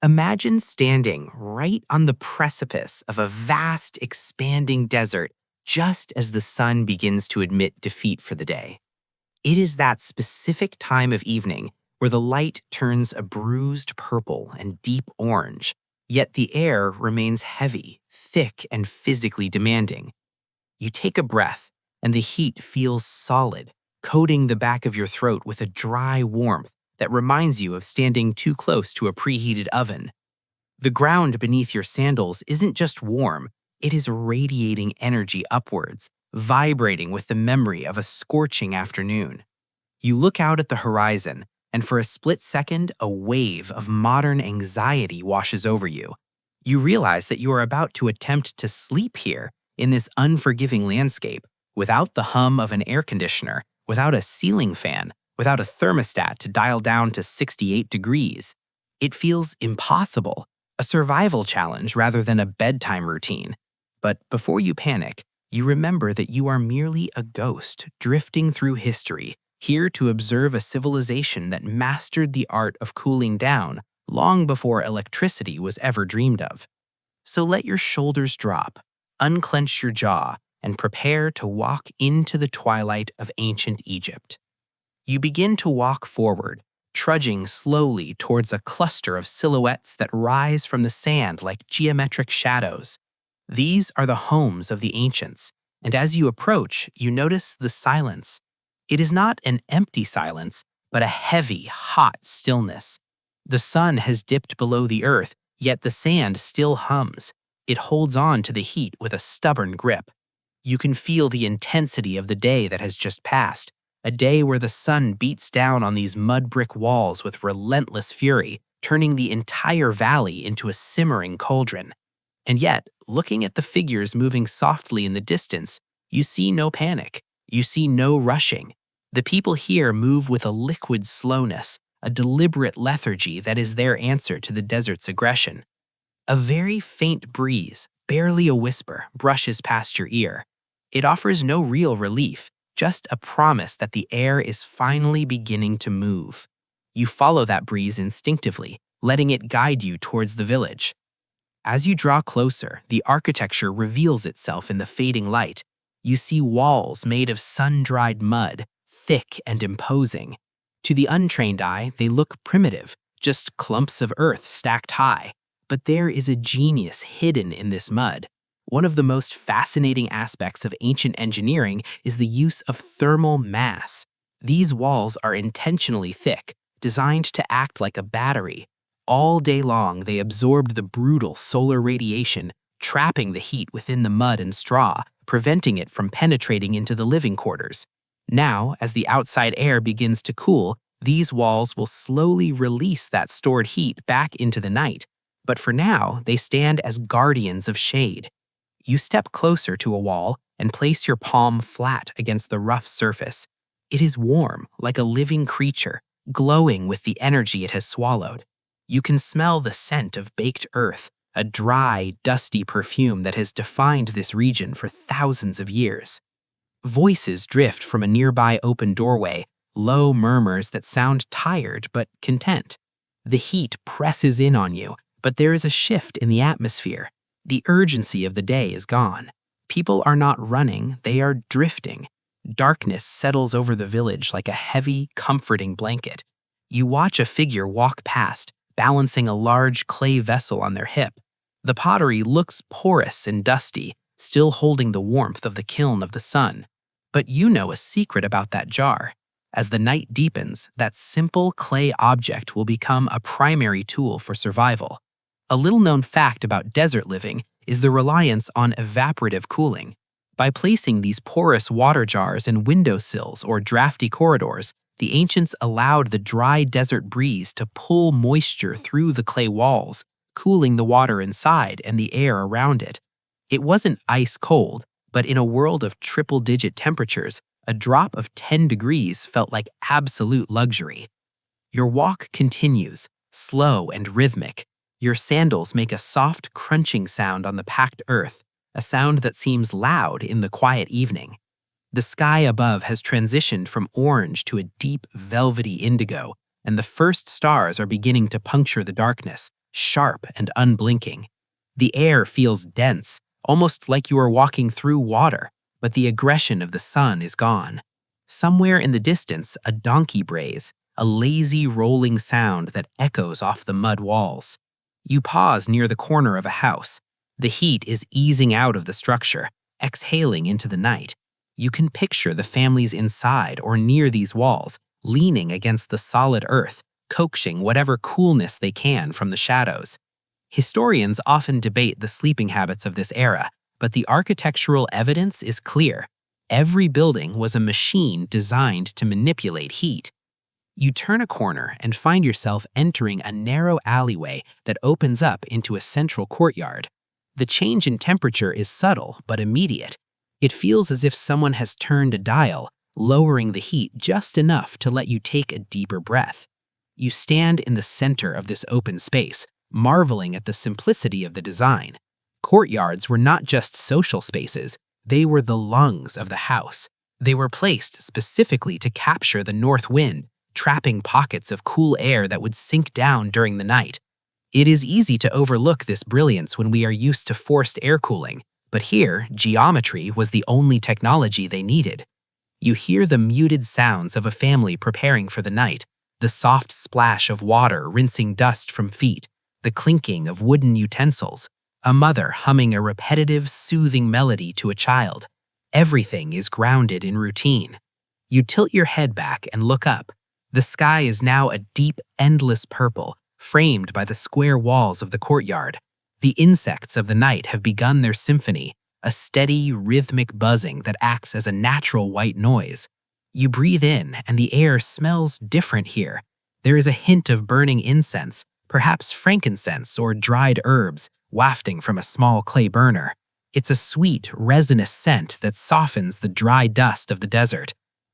Imagine standing right on the precipice of a vast, expanding desert just as the sun begins to admit defeat for the day. It is that specific time of evening where the light turns a bruised purple and deep orange, yet the air remains heavy, thick, and physically demanding. You take a breath, and the heat feels solid, coating the back of your throat with a dry warmth that reminds you of standing too close to a preheated oven. The ground beneath your sandals isn't just warm, it is radiating energy upwards, vibrating with the memory of a scorching afternoon. You look out at the horizon, and for a split second, a wave of modern anxiety washes over you. You realize that you are about to attempt to sleep here in this unforgiving landscape without the hum of an air conditioner, without a ceiling fan, without a thermostat to dial down to 68 degrees. It feels impossible, a survival challenge rather than a bedtime routine. But before you panic, you remember that you are merely a ghost drifting through history, here to observe a civilization that mastered the art of cooling down long before electricity was ever dreamed of. So let your shoulders drop, unclench your jaw, and prepare to walk into the twilight of ancient Egypt. You begin to walk forward, trudging slowly towards a cluster of silhouettes that rise from the sand like geometric shadows. These are the homes of the ancients, and as you approach, you notice the silence. It is not an empty silence, but a heavy, hot stillness. The sun has dipped below the earth, yet the sand still hums. It holds on to the heat with a stubborn grip. You can feel the intensity of the day that has just passed, a day where the sun beats down on these mud brick walls with relentless fury, turning the entire valley into a simmering cauldron. And yet, looking at the figures moving softly in the distance, you see no panic. You see no rushing. The people here move with a liquid slowness, a deliberate lethargy that is their answer to the desert's aggression. A very faint breeze, barely a whisper, brushes past your ear. It offers no real relief, just a promise that the air is finally beginning to move. You follow that breeze instinctively, letting it guide you towards the village. As you draw closer, the architecture reveals itself in the fading light. You see walls made of sun-dried mud, thick and imposing. To the untrained eye, they look primitive, just clumps of earth stacked high. But there is a genius hidden in this mud. One of the most fascinating aspects of ancient engineering is the use of thermal mass. These walls are intentionally thick, designed to act like a battery. All day long, they absorbed the brutal solar radiation, trapping the heat within the mud and straw, preventing it from penetrating into the living quarters. Now, as the outside air begins to cool, these walls will slowly release that stored heat back into the night. But for now, they stand as guardians of shade. You step closer to a wall and place your palm flat against the rough surface. It is warm, like a living creature, glowing with the energy it has swallowed. You can smell the scent of baked earth, a dry, dusty perfume that has defined this region for thousands of years. Voices drift from a nearby open doorway, low murmurs that sound tired but content. The heat presses in on you, but there is a shift in the atmosphere. The urgency of the day is gone. People are not running, they are drifting. Darkness settles over the village like a heavy, comforting blanket. You watch a figure walk past, balancing a large clay vessel on their hip. The pottery looks porous and dusty, still holding the warmth of the kiln of the sun. But you know a secret about that jar. As the night deepens, that simple clay object will become a primary tool for survival. A little-known fact about desert living is the reliance on evaporative cooling. By placing these porous water jars in windowsills or drafty corridors, the ancients allowed the dry desert breeze to pull moisture through the clay walls, cooling the water inside and the air around it. It wasn't ice cold, but in a world of triple-digit temperatures, a drop of 10 degrees felt like absolute luxury. Your walk continues, slow and rhythmic. Your sandals make a soft, crunching sound on the packed earth, a sound that seems loud in the quiet evening. The sky above has transitioned from orange to a deep, velvety indigo, and the first stars are beginning to puncture the darkness, sharp and unblinking. The air feels dense, almost like you are walking through water, but the aggression of the sun is gone. Somewhere in the distance, a donkey brays, a lazy rolling sound that echoes off the mud walls. You pause near the corner of a house. The heat is easing out of the structure, exhaling into the night. You can picture the families inside or near these walls, leaning against the solid earth, coaxing whatever coolness they can from the shadows. Historians often debate the sleeping habits of this era, but the architectural evidence is clear. Every building was a machine designed to manipulate heat. You turn a corner and find yourself entering a narrow alleyway that opens up into a central courtyard. The change in temperature is subtle but immediate. It feels as if someone has turned a dial, lowering the heat just enough to let you take a deeper breath. You stand in the center of this open space, marveling at the simplicity of the design. Courtyards were not just social spaces, they were the lungs of the house. They were placed specifically to capture the north wind, trapping pockets of cool air that would sink down during the night. It is easy to overlook this brilliance when we are used to forced air cooling, but here, geometry was the only technology they needed. You hear the muted sounds of a family preparing for the night, the soft splash of water rinsing dust from feet, the clinking of wooden utensils, a mother humming a repetitive, soothing melody to a child. Everything is grounded in routine. You tilt your head back and look up. The sky is now a deep, endless purple, framed by the square walls of the courtyard. The insects of the night have begun their symphony, a steady, rhythmic buzzing that acts as a natural white noise. You breathe in, and the air smells different here. There is a hint of burning incense, perhaps frankincense or dried herbs, wafting from a small clay burner. It's a sweet, resinous scent that softens the dry dust of the desert.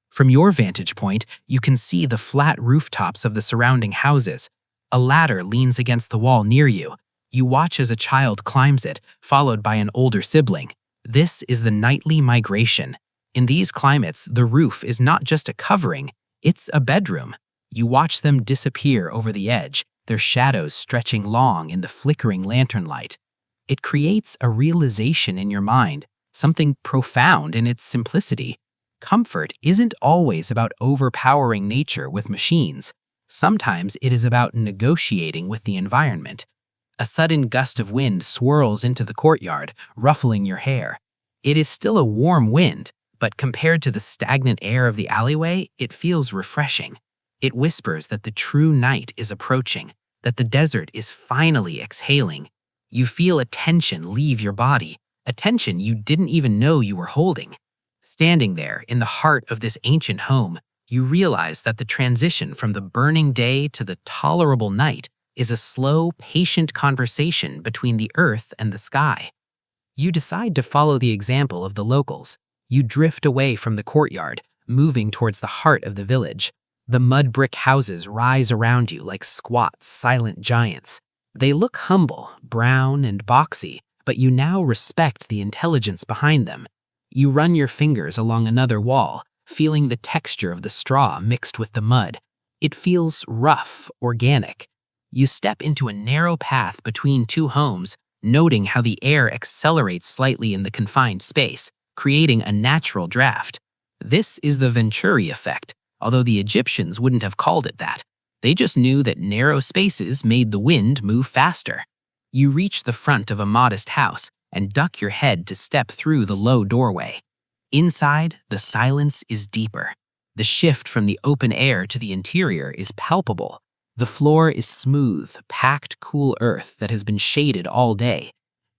From your vantage point, you can see the flat rooftops of the surrounding houses. A ladder leans against the wall near you. You watch as a child climbs it, followed by an older sibling. This is the nightly migration. In these climates, the roof is not just a covering, it's a bedroom. You watch them disappear over the edge, their shadows stretching long in the flickering lantern light. It creates a realization in your mind, something profound in its simplicity. Comfort isn't always about overpowering nature with machines. Sometimes it is about negotiating with the environment. A sudden gust of wind swirls into the courtyard, ruffling your hair. It is still a warm wind, but compared to the stagnant air of the alleyway, it feels refreshing. It whispers that the true night is approaching, that the desert is finally exhaling. You feel a tension leave your body, a tension you didn't even know you were holding. Standing there in the heart of this ancient home, you realize that the transition from the burning day to the tolerable night is a slow, patient conversation between the earth and the sky. You decide to follow the example of the locals. You drift away from the courtyard, moving towards the heart of the village. The mud brick houses rise around you like squat, silent giants. They look humble, brown, and boxy, but you now respect the intelligence behind them. You run your fingers along another wall, feeling the texture of the straw mixed with the mud. It feels rough, organic. You step into a narrow path between two homes, noting how the air accelerates slightly in the confined space, creating a natural draft. This is the Venturi effect, although the Egyptians wouldn't have called it that. They just knew that narrow spaces made the wind move faster. You reach the front of a modest house and duck your head to step through the low doorway. Inside, the silence is deeper. The shift from the open air to the interior is palpable. The floor is smooth, packed, cool earth that has been shaded all day.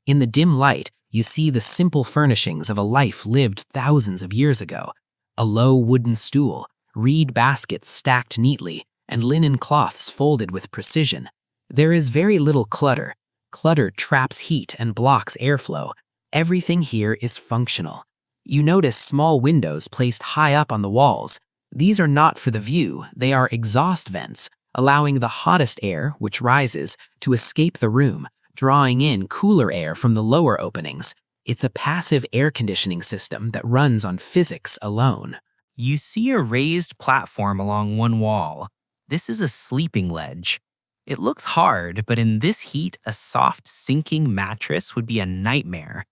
In the dim light, you see the simple furnishings of a life lived thousands of years ago. A low wooden stool, reed baskets stacked neatly, and linen cloths folded with precision. There is very little clutter. Clutter traps heat and blocks airflow. Everything here is functional. You notice small windows placed high up on the walls. These are not for the view, they are exhaust vents, allowing the hottest air, which rises, to escape the room, drawing in cooler air from the lower openings. It's a passive air conditioning system that runs on physics alone. You see a raised platform along one wall. This is a sleeping ledge. It looks hard, but in this heat, a soft, sinking mattress would be a nightmare.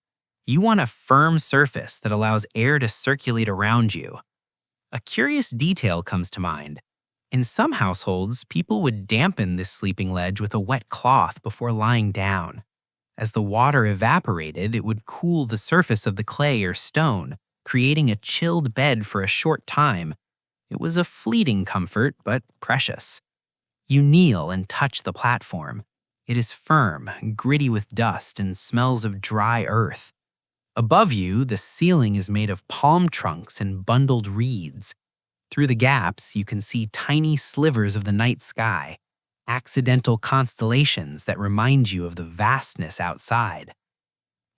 You want a firm surface that allows air to circulate around you. A curious detail comes to mind. In some households, people would dampen this sleeping ledge with a wet cloth before lying down. As the water evaporated, it would cool the surface of the clay or stone, creating a chilled bed for a short time. It was a fleeting comfort, but precious. You kneel and touch the platform. It is firm, gritty with dust, and smells of dry earth. Above you, the ceiling is made of palm trunks and bundled reeds. Through the gaps, you can see tiny slivers of the night sky, accidental constellations that remind you of the vastness outside.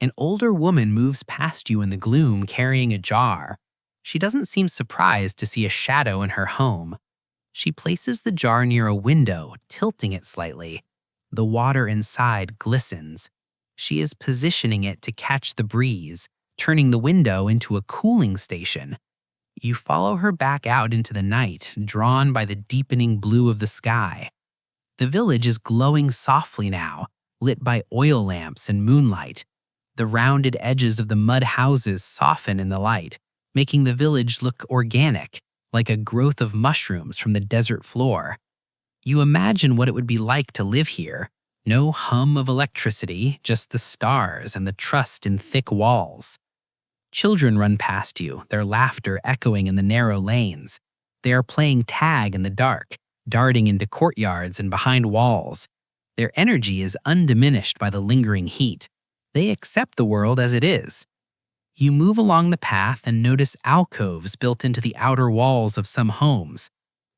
An older woman moves past you in the gloom carrying a jar. She doesn't seem surprised to see a shadow in her home. She places the jar near a window, tilting it slightly. The water inside glistens. She is positioning it to catch the breeze, turning the window into a cooling station. You follow her back out into the night, drawn by the deepening blue of the sky. The village is glowing softly now, lit by oil lamps and moonlight. The rounded edges of the mud houses soften in the light, making the village look organic, like a growth of mushrooms from the desert floor. You imagine what it would be like to live here. No hum of electricity, just the stars and the trust in thick walls. Children run past you, their laughter echoing in the narrow lanes. They are playing tag in the dark, darting into courtyards and behind walls. Their energy is undiminished by the lingering heat. They accept the world as it is. You move along the path and notice alcoves built into the outer walls of some homes.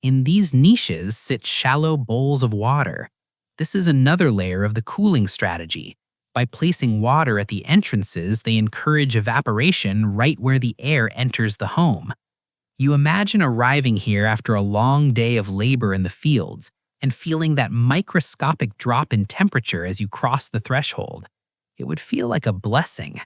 In these niches sit shallow bowls of water. This is another layer of the cooling strategy. By placing water at the entrances, they encourage evaporation right where the air enters the home. You imagine arriving here after a long day of labor in the fields and feeling that microscopic drop in temperature as you cross the threshold. It would feel like a blessing.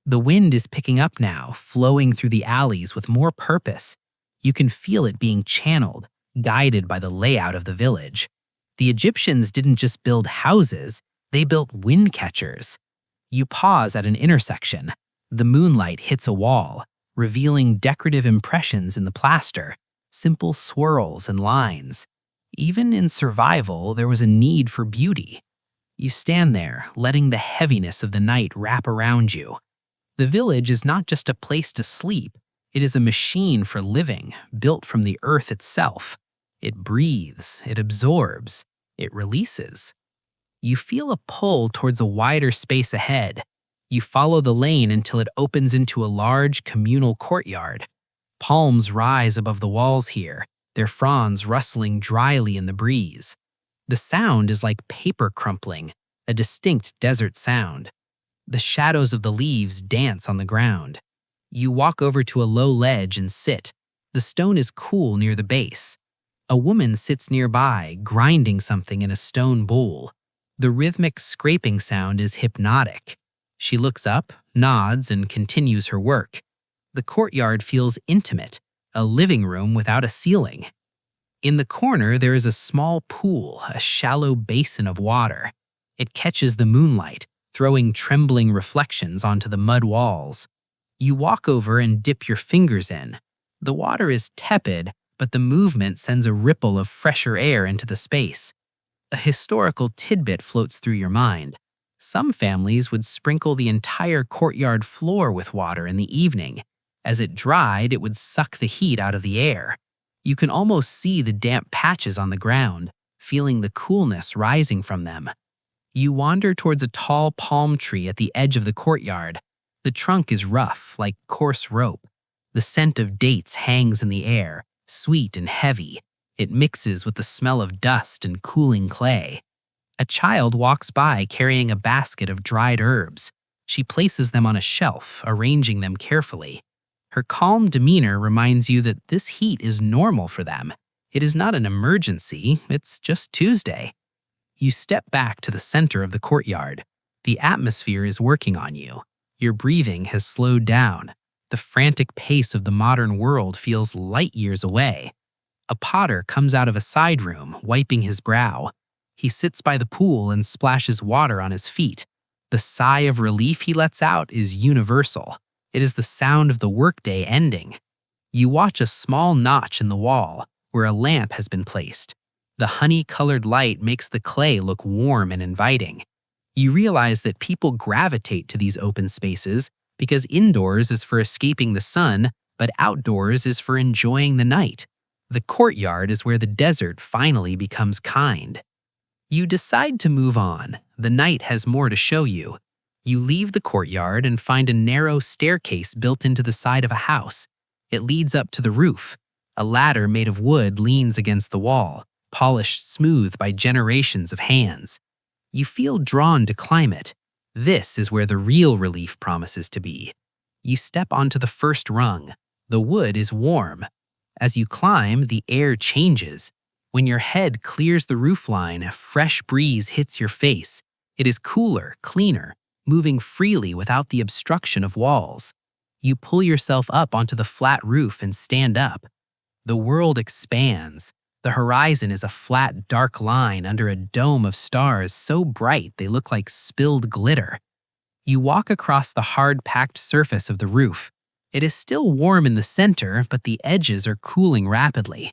The wind is picking up now, flowing through the alleys with more purpose. You can feel it being channeled, guided by the layout of the village. The Egyptians didn't just build houses, they built wind catchers. You pause at an intersection. The moonlight hits a wall, revealing decorative impressions in the plaster, simple swirls and lines. Even in survival, there was a need for beauty. You stand there, letting the heaviness of the night wrap around you. The village is not just a place to sleep, it is a machine for living, built from the earth itself. It breathes, it absorbs, it releases. You feel a pull towards a wider space ahead. You follow the lane until it opens into a large communal courtyard. Palms rise above the walls here, their fronds rustling dryly in the breeze. The sound is like paper crumpling, a distinct desert sound. The shadows of the leaves dance on the ground. You walk over to a low ledge and sit. The stone is cool near the base. A woman sits nearby, grinding something in a stone bowl. The rhythmic scraping sound is hypnotic. She looks up, nods, and continues her work. The courtyard feels intimate, a living room without a ceiling. In the corner, there is a small pool, a shallow basin of water. It catches the moonlight, throwing trembling reflections onto the mud walls. You walk over and dip your fingers in. The water is tepid, but the movement sends a ripple of fresher air into the space. A historical tidbit floats through your mind. Some families would sprinkle the entire courtyard floor with water in the evening. As it dried, it would suck the heat out of the air. You can almost see the damp patches on the ground, feeling the coolness rising from them. You wander towards a tall palm tree at the edge of the courtyard. The trunk is rough, like coarse rope. The scent of dates hangs in the air, sweet and heavy. It mixes with the smell of dust and cooling clay. A child walks by carrying a basket of dried herbs. She places them on a shelf, arranging them carefully. Her calm demeanor reminds you that this heat is normal for them. It is not an emergency, it's just Tuesday. You step back to the center of the courtyard. The atmosphere is working on you. Your breathing has slowed down. The frantic pace of the modern world feels light years away. A potter comes out of a side room, wiping his brow. He sits by the pool and splashes water on his feet. The sigh of relief he lets out is universal. It is the sound of the workday ending. You watch a small notch in the wall where a lamp has been placed. The honey-colored light makes the clay look warm and inviting. You realize that people gravitate to these open spaces because indoors is for escaping the sun, but outdoors is for enjoying the night. The courtyard is where the desert finally becomes kind. You decide to move on. The night has more to show you. You leave the courtyard and find a narrow staircase built into the side of a house. It leads up to the roof. A ladder made of wood leans against the wall, polished smooth by generations of hands. You feel drawn to climb it. This is where the real relief promises to be. You step onto the first rung. The wood is warm. As you climb, the air changes. When your head clears the roofline, a fresh breeze hits your face. It is cooler, cleaner, moving freely without the obstruction of walls. You pull yourself up onto the flat roof and stand up. The world expands. The horizon is a flat, dark line under a dome of stars so bright they look like spilled glitter. You walk across the hard-packed surface of the roof. It is still warm in the center, but the edges are cooling rapidly.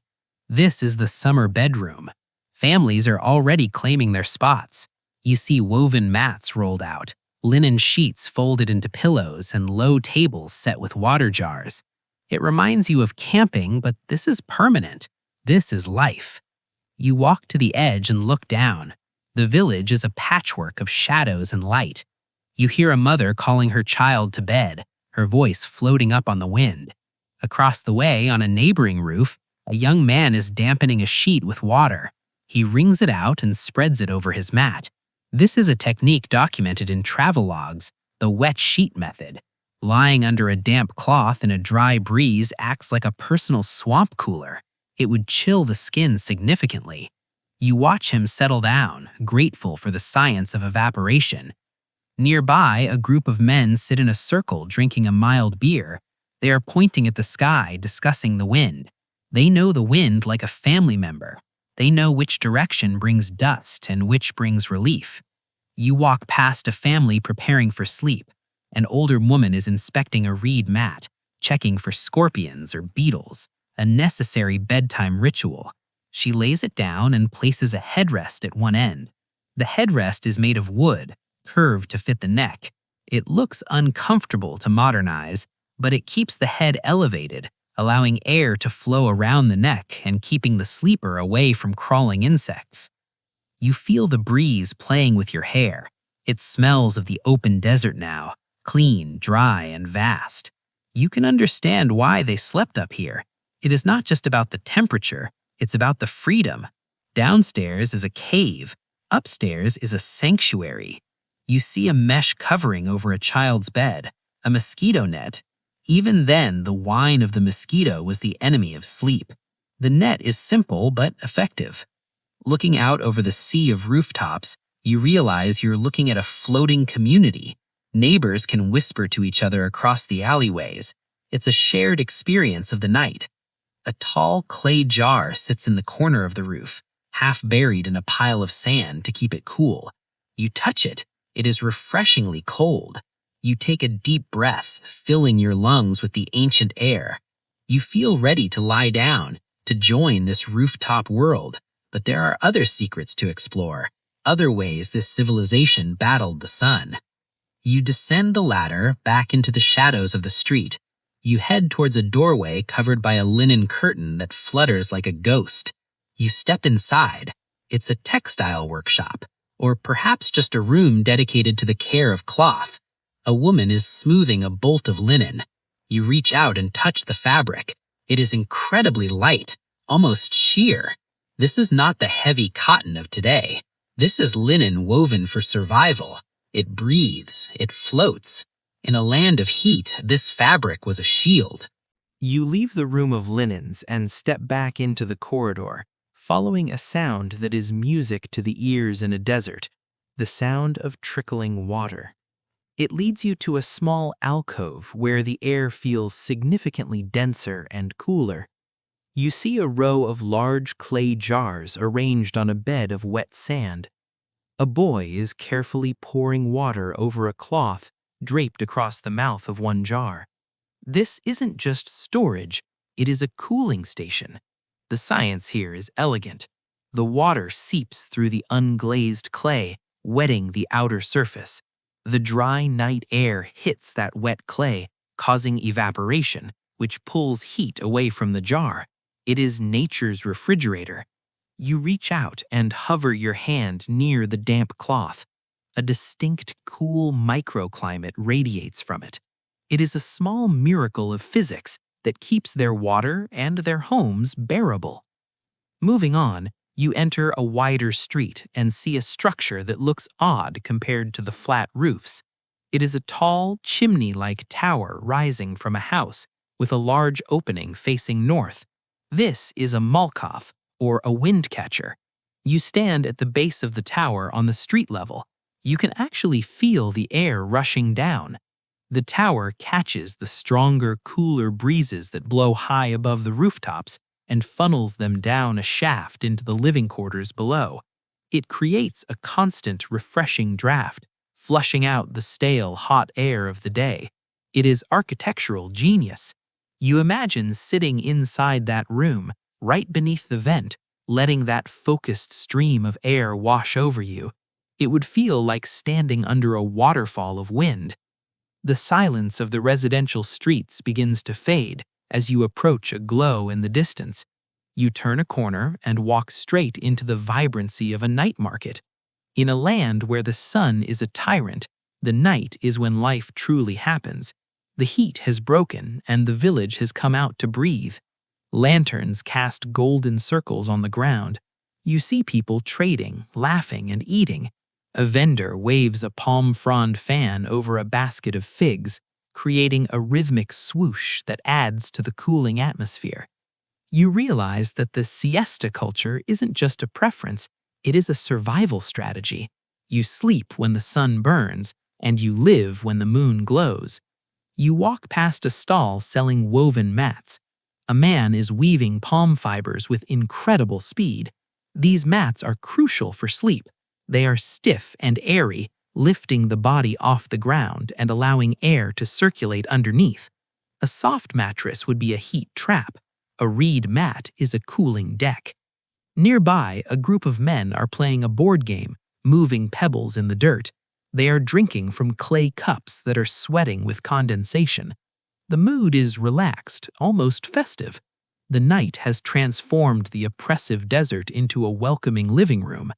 This is the summer bedroom. Families are already claiming their spots. You see woven mats rolled out, linen sheets folded into pillows, and low tables set with water jars. It reminds you of camping, but this is permanent. This is life. You walk to the edge and look down. The village is a patchwork of shadows and light. You hear a mother calling her child to bed, her voice floating up on the wind. Across the way, on a neighboring roof, a young man is dampening a sheet with water. He wrings it out and spreads it over his mat. This is a technique documented in travel logs, the wet sheet method. Lying under a damp cloth in a dry breeze acts like a personal swamp cooler. It would chill the skin significantly. You watch him settle down, grateful for the science of evaporation. Nearby, a group of men sit in a circle drinking a mild beer. They are pointing at the sky, discussing the wind. They know the wind like a family member. They know which direction brings dust and which brings relief. You walk past a family preparing for sleep. An older woman is inspecting a reed mat, checking for scorpions or beetles, a necessary bedtime ritual. She lays it down and places a headrest at one end. The headrest is made of wood, curved to fit the neck. It looks uncomfortable to modernize, but it keeps the head elevated, allowing air to flow around the neck and keeping the sleeper away from crawling insects. You feel the breeze playing with your hair. It smells of the open desert now, clean, dry, and vast. You can understand why they slept up here. It is not just about the temperature, it's about the freedom. Downstairs is a cave. Upstairs is a sanctuary. You see a mesh covering over a child's bed, a mosquito net. Even then, the whine of the mosquito was the enemy of sleep. The net is simple but effective. Looking out over the sea of rooftops, you realize you're looking at a floating community. Neighbors can whisper to each other across the alleyways. It's a shared experience of the night. A tall clay jar sits in the corner of the roof, half buried in a pile of sand to keep it cool. You touch it. It is refreshingly cold. You take a deep breath, filling your lungs with the ancient air. You feel ready to lie down, to join this rooftop world. But there are other secrets to explore, other ways this civilization battled the sun. You descend the ladder back into the shadows of the street. You head towards a doorway covered by a linen curtain that flutters like a ghost. You step inside. It's a textile workshop, or perhaps just a room dedicated to the care of cloth. A woman is smoothing a bolt of linen. You reach out and touch the fabric. It is incredibly light, almost sheer. This is not the heavy cotton of today. This is linen woven for survival. It breathes, it floats. In a land of heat, this fabric was a shield. You leave the room of linens and step back into the corridor, following a sound that is music to the ears in a desert, the sound of trickling water. It leads you to a small alcove where the air feels significantly denser and cooler. You see a row of large clay jars arranged on a bed of wet sand. A boy is carefully pouring water over a cloth draped across the mouth of one jar. This isn't just storage, it is a cooling station. The science here is elegant. The water seeps through the unglazed clay, wetting the outer surface. The dry night air hits that wet clay, causing evaporation, which pulls heat away from the jar. It is nature's refrigerator. You reach out and hover your hand near the damp cloth. A distinct, cool microclimate radiates from it. It is a small miracle of physics that keeps their water and their homes bearable. Moving on, you enter a wider street and see a structure that looks odd compared to the flat roofs. It is a tall, chimney-like tower rising from a house with a large opening facing north. This is a malkoff, or a wind catcher. You stand at the base of the tower on the street level. You can actually feel the air rushing down. The tower catches the stronger, cooler breezes that blow high above the rooftops and funnels them down a shaft into the living quarters below. It creates a constant, refreshing draft, flushing out the stale, hot air of the day. It is architectural genius. You imagine sitting inside that room, right beneath the vent, letting that focused stream of air wash over you. It would feel like standing under a waterfall of wind. The silence of the residential streets begins to fade as you approach a glow in the distance. You turn a corner and walk straight into the vibrancy of a night market. In a land where the sun is a tyrant, the night is when life truly happens. The heat has broken and the village has come out to breathe. Lanterns cast golden circles on the ground. You see people trading, laughing, and eating. A vendor waves a palm frond fan over a basket of figs, creating a rhythmic swoosh that adds to the cooling atmosphere. You realize that the siesta culture isn't just a preference, it is a survival strategy. You sleep when the sun burns, and you live when the moon glows. You walk past a stall selling woven mats. A man is weaving palm fibers with incredible speed. These mats are crucial for sleep. They are stiff and airy, lifting the body off the ground and allowing air to circulate underneath. A soft mattress would be a heat trap. A reed mat is a cooling deck. Nearby, a group of men are playing a board game, moving pebbles in the dirt. They are drinking from clay cups that are sweating with condensation. The mood is relaxed, almost festive. The night has transformed the oppressive desert into a welcoming living room.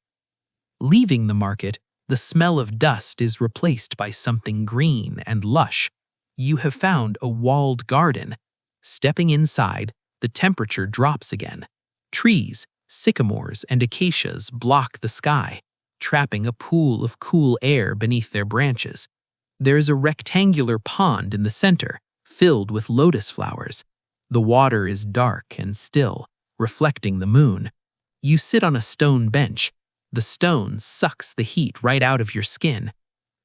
Leaving the market, the smell of dust is replaced by something green and lush. You have found a walled garden. Stepping inside, the temperature drops again. Trees, sycamores, and acacias block the sky, trapping a pool of cool air beneath their branches. There is a rectangular pond in the center, filled with lotus flowers. The water is dark and still, reflecting the moon. You sit on a stone bench. The stone sucks the heat right out of your skin.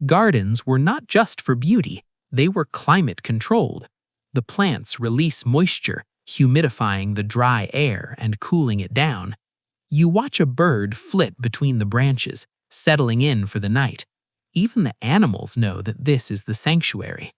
Gardens were not just for beauty, they were climate-controlled. The plants release moisture, humidifying the dry air and cooling it down. You watch a bird flit between the branches, settling in for the night. Even the animals know that this is the sanctuary.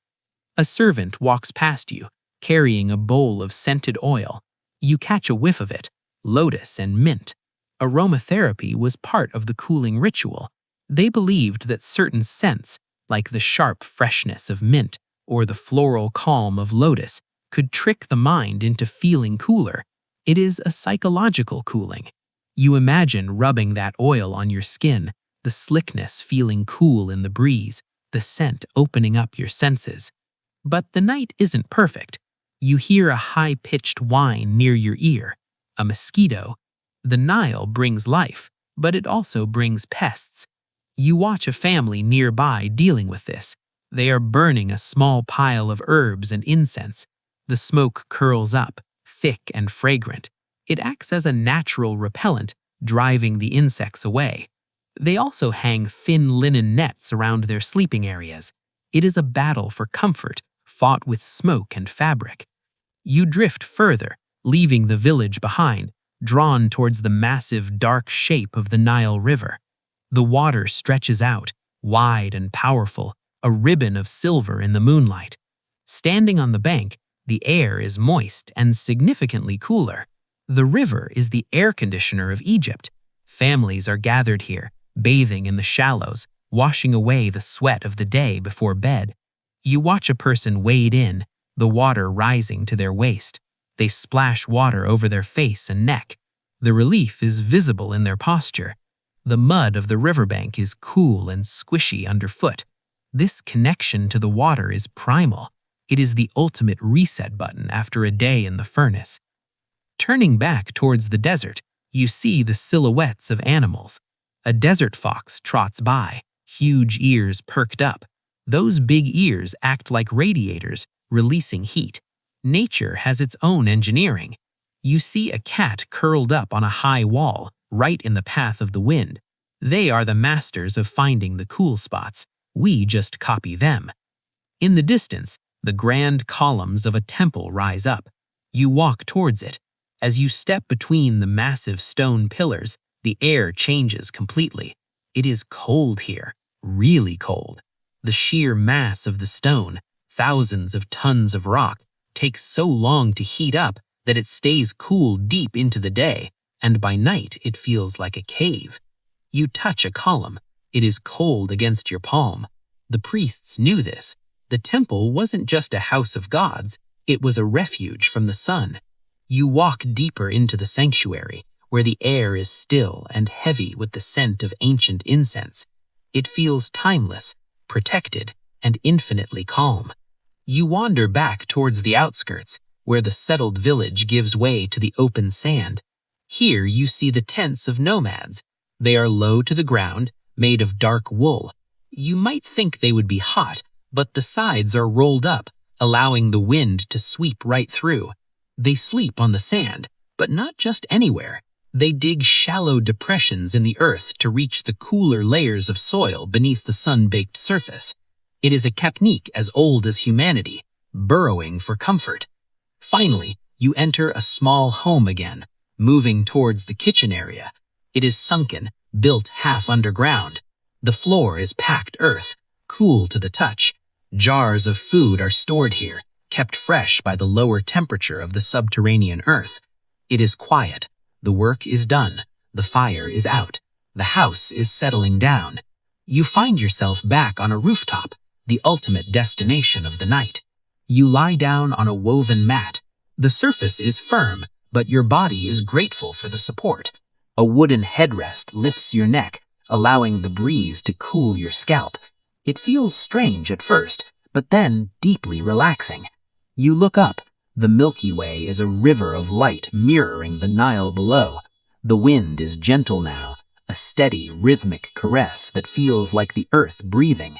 A servant walks past you, carrying a bowl of scented oil. You catch a whiff of it, lotus and mint. Aromatherapy was part of the cooling ritual. They believed that certain scents, like the sharp freshness of mint or the floral calm of lotus, could trick the mind into feeling cooler. It is a psychological cooling. You imagine rubbing that oil on your skin, the slickness feeling cool in the breeze, the scent opening up your senses. But the night isn't perfect. You hear a high-pitched whine near your ear, a mosquito. The Nile brings life, but it also brings pests. You watch a family nearby dealing with this. They are burning a small pile of herbs and incense. The smoke curls up, thick and fragrant. It acts as a natural repellent, driving the insects away. They also hang thin linen nets around their sleeping areas. It is a battle for comfort, fought with smoke and fabric. You drift further, leaving the village behind, drawn towards the massive dark shape of the Nile River. The water stretches out, wide and powerful, a ribbon of silver in the moonlight. Standing on the bank, the air is moist and significantly cooler. The river is the air conditioner of Egypt. Families are gathered here, bathing in the shallows, washing away the sweat of the day before bed. You watch a person wade in, the water rising to their waist. They splash water over their face and neck. The relief is visible in their posture. The mud of the riverbank is cool and squishy underfoot. This connection to the water is primal. It is the ultimate reset button after a day in the furnace. Turning back towards the desert, you see the silhouettes of animals. A desert fox trots by, huge ears perked up. Those big ears act like radiators, releasing heat. Nature has its own engineering. You see a cat curled up on a high wall, right in the path of the wind. They are the masters of finding the cool spots. We just copy them. In the distance, the grand columns of a temple rise up. You walk towards it. As you step between the massive stone pillars, the air changes completely. It is cold here, really cold. The sheer mass of the stone, thousands of tons of rock, takes so long to heat up that it stays cool deep into the day, and by night it feels like a cave. You touch a column. It is cold against your palm. The priests knew this. The temple wasn't just a house of gods, it was a refuge from the sun. You walk deeper into the sanctuary, where the air is still and heavy with the scent of ancient incense. It feels timeless, protected, and infinitely calm. You wander back towards the outskirts, where the settled village gives way to the open sand. Here you see the tents of nomads. They are low to the ground, made of dark wool. You might think they would be hot, but the sides are rolled up, allowing the wind to sweep right through. They sleep on the sand, but not just anywhere. They dig shallow depressions in the earth to reach the cooler layers of soil beneath the sun-baked surface. It is a technique as old as humanity, burrowing for comfort. Finally, you enter a small home again, moving towards the kitchen area. It is sunken, built half underground. The floor is packed earth, cool to the touch. Jars of food are stored here, kept fresh by the lower temperature of the subterranean earth. It is quiet. The work is done. The fire is out. The house is settling down. You find yourself back on a rooftop, the ultimate destination of the night. You lie down on a woven mat. The surface is firm, but your body is grateful for the support. A wooden headrest lifts your neck, allowing the breeze to cool your scalp. It feels strange at first, but then deeply relaxing. You look up. The Milky Way is a river of light mirroring the Nile below. The wind is gentle now, a steady, rhythmic caress that feels like the earth breathing.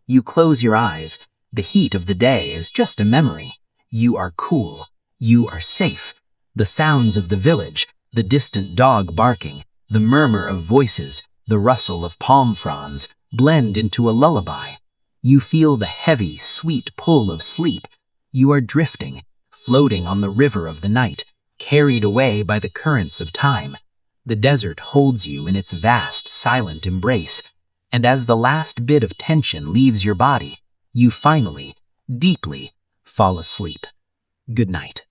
You close your eyes. The heat of the day is just a memory. You are cool. You are safe. The sounds of the village, the distant dog barking, the murmur of voices, the rustle of palm fronds, blend into a lullaby. You feel the heavy, sweet pull of sleep. You are drifting, floating on the river of the night, carried away by the currents of time. The desert holds you in its vast, silent embrace, and as the last bit of tension leaves your body, you finally, deeply, fall asleep. Good night.